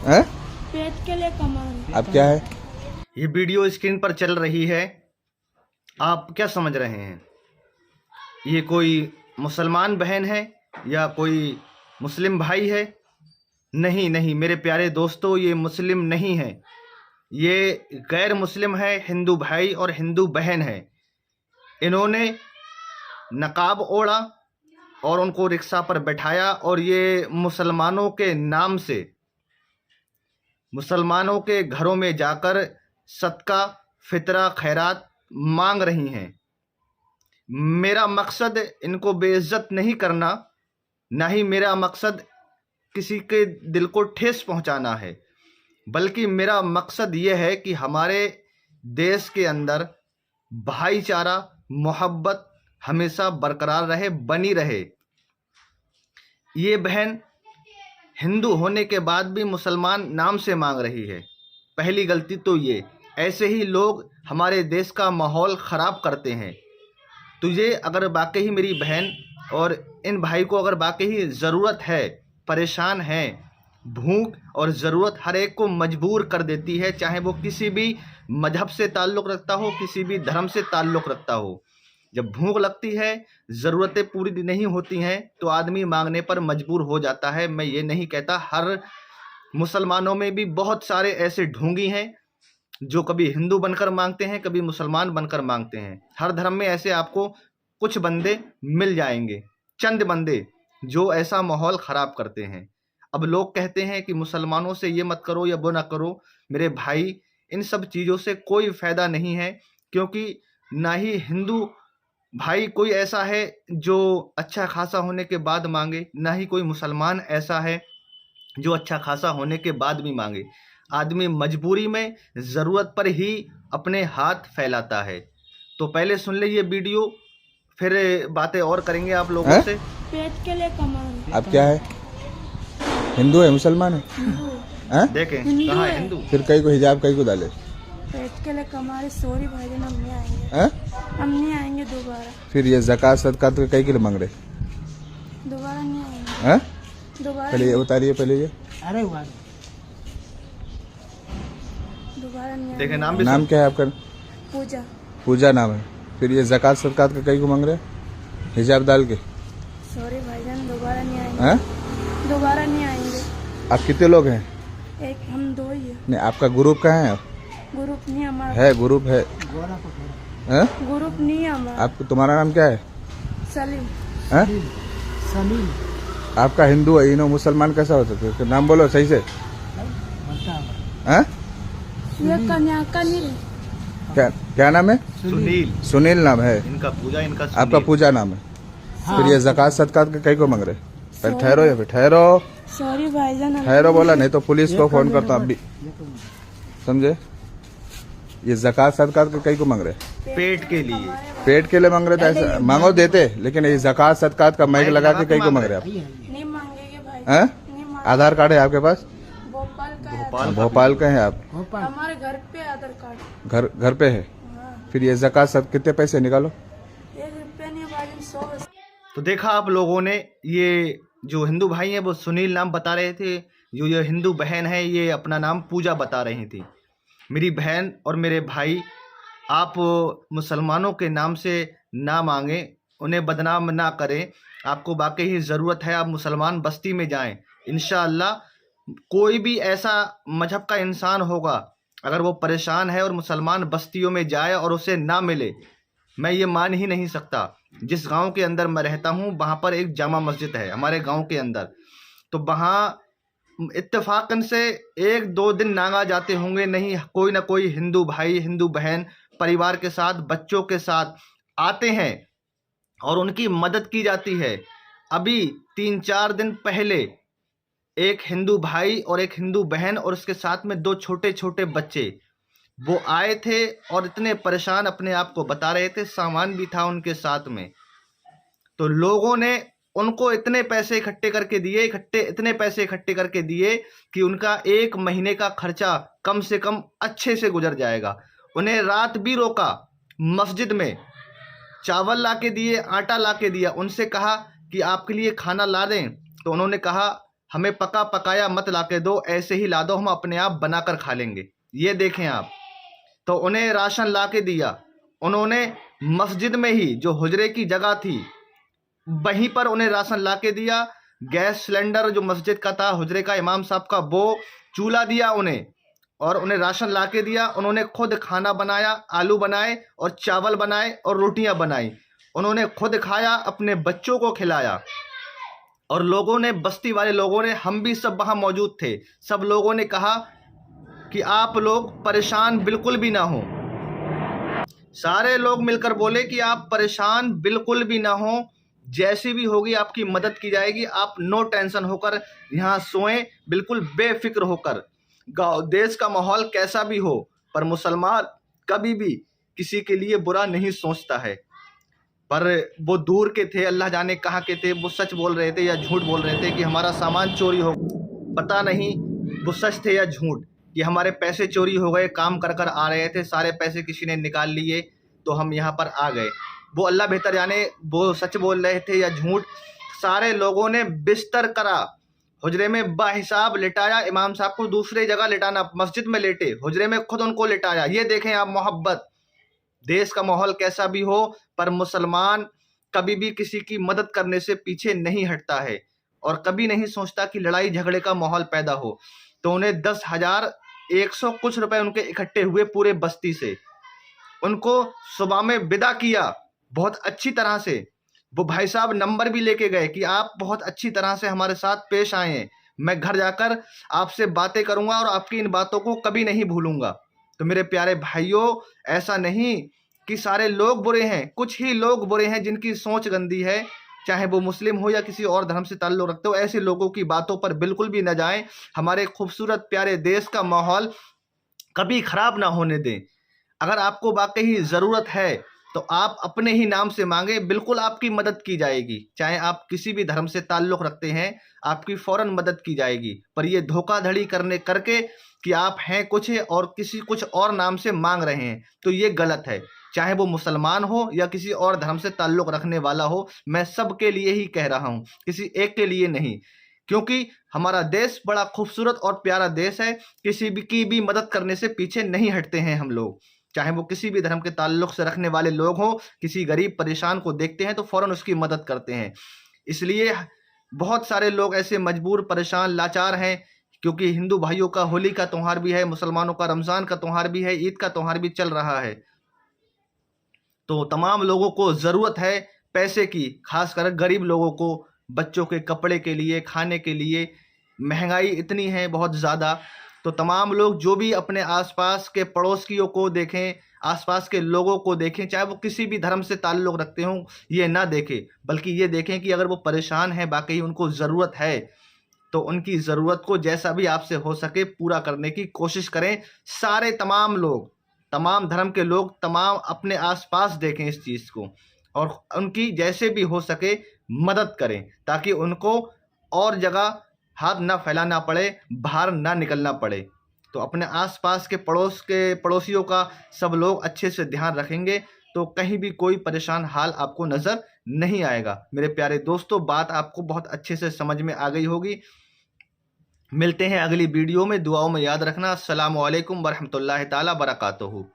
हैं? पेट के लिए कमा रहे। अब क्या है? ये वीडियो स्क्रीन पर चल रही है, आप क्या समझ रहे हैं? ये कोई मुसलमान बहन है या कोई मुस्लिम भाई है? नहीं नहीं मेरे प्यारे दोस्तों, ये मुस्लिम नहीं है, ये गैर मुस्लिम है, हिंदू भाई और हिंदू बहन है। इन्होंने नकाब ओढ़ा और उनको रिक्शा पर बैठाया और ये मुसलमानों के नाम से मुसलमानों के घरों में जाकर सदका फितरा खैरात मांग रही हैं। मेरा मकसद इनको बेइज्जत नहीं करना, ना ही मेरा मकसद किसी के दिल को ठेस पहुंचाना है, बल्कि मेरा मकसद ये है कि हमारे देश के अंदर भाईचारा मोहब्बत हमेशा बरकरार रहे, बनी रहे। ये बहन हिंदू होने के बाद भी मुसलमान नाम से मांग रही है। पहली गलती तो ये, ऐसे ही लोग हमारे देश का माहौल ख़राब करते हैं। तुझे अगर वाकई ही मेरी बहन और इन भाई को अगर वाकई ही ज़रूरत है, परेशान है, भूख और ज़रूरत हर एक को मजबूर कर देती है, चाहे वो किसी भी मजहब से ताल्लुक़ रखता हो, किसी भी धर्म से ताल्लुक़ रखता हो। जब भूख लगती है, ज़रूरतें पूरी नहीं होती हैं, तो आदमी मांगने पर मजबूर हो जाता है। मैं ये नहीं कहता, हर मुसलमानों में भी बहुत सारे ऐसे ढोंगी हैं जो कभी हिंदू बनकर मांगते हैं, कभी मुसलमान बनकर मांगते हैं। हर धर्म में ऐसे आपको कुछ बंदे मिल जाएंगे, चंद बंदे जो ऐसा माहौल ख़राब करते हैं। अब लोग कहते हैं कि मुसलमानों से ये मत करो या वो ना करो। मेरे भाई, इन सब चीज़ों से कोई फ़ायदा नहीं है, क्योंकि ना ही हिंदू भाई कोई ऐसा है जो अच्छा खासा होने के बाद मांगे, ना ही कोई मुसलमान ऐसा है जो अच्छा खासा होने के बाद भी मांगे। आदमी मजबूरी में ज़रूरत पर ही अपने हाथ फैलाता है। तो पहले सुन ले ये वीडियो, फिर बातें और करेंगे आप लोगों हैं? से। पेट के लिए कमा रहे। अब क्या है? हिंदू है मुसलमान है? हिंदू हैं? देखें हिंदू कहाँ है। हिंदू। फिर कई को हिजाब कई को डाले? पेट के लिए कमा रहे। सॉरी भाईजान, हम नहीं आएंगे, हैं? हम नहीं आएंगे दोबारा। फिर ये ज़कात सदका तो कई के लिए मांग रहे? दोबारा नहीं आएंगे, हैं? दोबारा पहले ये उतारिए, पहले ये दोबारा नहीं आएंगे। देखें नाम भी नाम क्या है आपका? पूजा। पूजा नाम है। फिर ये ज़कात सदका का कई को मांग रहे हिजाब डाल के? सॉरी भाईजान, दोबारा नहीं आएंगे, हैं? दोबारा नहीं आएंगे। आप कितने लोग हैं? एक हम दो ही है। नहीं, आपका ग्रुप कहाँ है? ग्रुप नहीं हमारा, है ग्रुप है? हैं? ग्रुप नहीं है हमारा। आपको, तुम्हारा नाम क्या है? सलीम। हैं? आपका हिंदू है, इनो मुसलमान कैसा हो सकता है? नाम बोलो सही से। हैं? ये कन्या का नहीं। क्या क्या नाम है? सुनील, सुनील नाम है इनका पूजा, इनका आपका? सुनील। पूजा नाम है। फिर ये ज़कात सदकात का कई को मांग रहे? फिर ठहरो, या फिर ठहरो, सॉरी भाईजान, हम ठहरो बोला, नहीं तो पुलिस को फोन करता हूं अभी, समझे? ये ज़कात सदकात का कई को मांग रहे? पेट के लिए। पेट के लिए मांग रहे? तो ऐसा मांगो देते, लेकिन ये ज़कात सदकात का माइक लगा के कई को मांग रहे आप? नहीं मांगेंगे भाई, हैं? नहीं मांगेंगे। आधार कार्ड है आपके पास? भोपाल का है। भोपाल भोपाल का है आप? हमारे घर पे आधार कार्ड। घर पे है? हाँ। फिर ये ज़कात सद कितने पैसे निकालो? 1 रुपया नहीं भाईजान, 100। तो देखा आप लोगों ने, ये जो हिंदू भाई हैं वो सुनील नाम बता रहे थे, जो ये हिंदू बहन है ये अपना नाम पूजा बता रही थी। मेरी बहन और मेरे भाई, आप मुसलमानों के नाम से ना मांगें, उन्हें बदनाम ना करें। आपको वाकई ही ज़रूरत है, आप मुसलमान बस्ती में जाएं। इंशाअल्लाह कोई भी ऐसा मजहब का इंसान होगा, अगर वो परेशान है और मुसलमान बस्तियों में जाए और उसे ना मिले, मैं ये मान ही नहीं सकता। जिस गांव के अंदर मैं रहता हूं, वहां पर एक जामा मस्जिद है हमारे गांव के अंदर, तो वहां इत्तेफाकन से 1-2 दिन नागा जाते होंगे, नहीं कोई ना कोई हिंदू भाई, हिंदू बहन परिवार के साथ, बच्चों के साथ आते हैं और उनकी मदद की जाती है। अभी 3-4 दिन पहले एक हिंदू भाई और एक हिंदू बहन और उसके साथ में 2 छोटे छोटे बच्चे वो आए थे और इतने परेशान अपने आप को बता रहे थे, सामान भी था उनके साथ में। तो लोगों ने उनको इतने पैसे इकट्ठे करके दिए, इतने पैसे इकट्ठे करके दिए कि उनका 1 महीने का खर्चा कम से कम अच्छे से गुजर जाएगा। उन्हें रात भी रोका, मस्जिद में चावल ला के दिए, आटा ला के दिया। उनसे कहा कि आपके लिए खाना ला दें, तो उन्होंने कहा हमें पका पकाया मत लाके दो, ऐसे ही ला दो, हम अपने आप बनाकर खा लेंगे। ये देखें आप। तो उन्हें राशन ला के दिया। उन्होंने मस्जिद में ही जो हुजरे की जगह थी वहीं पर उन्हें राशन ला के दिया। गैस सिलेंडर जो मस्जिद का था, हुजरे का, इमाम साहब का, वो चूल्हा दिया उन्हें और उन्हें राशन ला के दिया। उन्होंने खुद खाना बनाया, आलू बनाए और चावल बनाए और रोटियां बनाई। उन्होंने खुद खाया, अपने बच्चों को खिलाया। और लोगों ने, बस्ती वाले लोगों ने, हम भी सब वहाँ मौजूद थे, सब लोगों ने कहा कि आप लोग परेशान बिल्कुल भी ना हो। सारे लोग मिलकर बोले कि आप परेशान बिल्कुल भी ना हो, जैसी भी होगी आपकी मदद की जाएगी। आप नो टेंशन होकर यहाँ सोएं, बिल्कुल बेफिक्र होकर। गाँव देश का माहौल कैसा भी हो, पर मुसलमान कभी भी किसी के लिए बुरा नहीं सोचता है। पर वो दूर के थे, अल्लाह जाने कहाँ के थे, वो सच बोल रहे थे या झूठ बोल रहे थे कि हमारा सामान चोरी हो, पता नहीं वो सच थे या झूठ, कि हमारे पैसे चोरी हो गए, काम कर कर आ रहे थे, सारे पैसे किसी ने निकाल लिए तो हम यहाँ पर आ गए। वो अल्लाह बेहतर जाने वो सच बोल रहे थे या झूठ। सारे लोगों ने बिस्तर करा, हुजरे में बाहिसाब लिटाया, इमाम साहब को दूसरी जगह लिटाना, मस्जिद में लेटे, हुजरे में खुद उनको लिटाया। ये देखें आप मोहब्बत। देश का माहौल कैसा भी हो, पर मुसलमान कभी भी किसी की मदद करने से पीछे नहीं हटता है और कभी नहीं सोचता कि लड़ाई झगड़े का माहौल पैदा हो। तो उन्हें 10,100 कुछ रुपए उनके इकट्ठे हुए पूरे बस्ती से। उनको सुबह में विदा किया बहुत अच्छी तरह से। वो भाई साहब नंबर भी लेके गए कि आप बहुत अच्छी तरह से हमारे साथ पेश आए हैं, मैं घर जाकर आपसे बातें करूंगा और आपकी इन बातों को कभी नहीं भूलूंगा। तो मेरे प्यारे भाइयों, ऐसा नहीं कि सारे लोग बुरे हैं, कुछ ही लोग बुरे हैं जिनकी सोच गंदी है, चाहे वो मुस्लिम हो या किसी और धर्म से ताल्लुक रखते हो। ऐसे लोगों की बातों पर बिल्कुल भी न जाएं। हमारे खूबसूरत प्यारे देश का माहौल कभी खराब ना होने दें। अगर आपको वाकई ज़रूरत है तो आप अपने ही नाम से मांगे, बिल्कुल आपकी मदद की जाएगी। चाहे आप किसी भी धर्म से ताल्लुक रखते हैं, आपकी फौरन मदद की जाएगी। पर ये धोखाधड़ी करके कि आप हैं कुछ और किसी कुछ और नाम से मांग रहे हैं, तो ये गलत है। चाहे वो मुसलमान हो या किसी और धर्म से ताल्लुक रखने वाला हो, मैं सबके लिए ही कह रहा हूँ, किसी एक के लिए नहीं। क्योंकि हमारा देश बड़ा खूबसूरत और प्यारा देश है, किसी भी की भी मदद करने से पीछे नहीं हटते हैं हम लोग। चाहे वो किसी भी धर्म के ताल्लुक से रखने वाले लोग हों, किसी गरीब परेशान को देखते हैं तो फौरन उसकी मदद करते हैं। इसलिए बहुत सारे लोग ऐसे मजबूर, परेशान, लाचार हैं, क्योंकि हिंदू भाइयों का होली का त्यौहार भी है, मुसलमानों का रमज़ान का त्यौहार भी है, ईद का त्यौहार भी चल रहा है। तो तमाम लोगों को ज़रूरत है पैसे की, खासकर गरीब लोगों को, बच्चों के कपड़े के लिए, खाने के लिए। महंगाई इतनी है बहुत ज़्यादा, तो तमाम लोग जो भी अपने आसपास के पड़ोसियों को देखें, आसपास के लोगों को देखें, चाहे वो किसी भी धर्म से ताल्लुक़ रखते हों, ये ना देखें, बल्कि ये देखें कि अगर वो परेशान हैं, वाकई उनको ज़रूरत है, तो उनकी ज़रूरत को जैसा भी आपसे हो सके पूरा करने की कोशिश करें। सारे तमाम लोग, तमाम धर्म के लोग, तमाम अपने आसपास देखें इस चीज़ को और उनकी जैसे भी हो सके मदद करें, ताकि उनको और जगह हाथ ना फैलाना पड़े, बाहर ना निकलना पड़े। तो अपने आसपास के पड़ोसियों का सब लोग अच्छे से ध्यान रखेंगे तो कहीं भी कोई परेशान हाल आपको नज़र नहीं आएगा। मेरे प्यारे दोस्तों, बात आपको बहुत अच्छे से समझ में आ गई होगी। मिलते हैं अगली वीडियो में, दुआओं में याद रखना। अस्सलामु अलैकुम वरहमतुल्लाहि ताला बरकातुहू।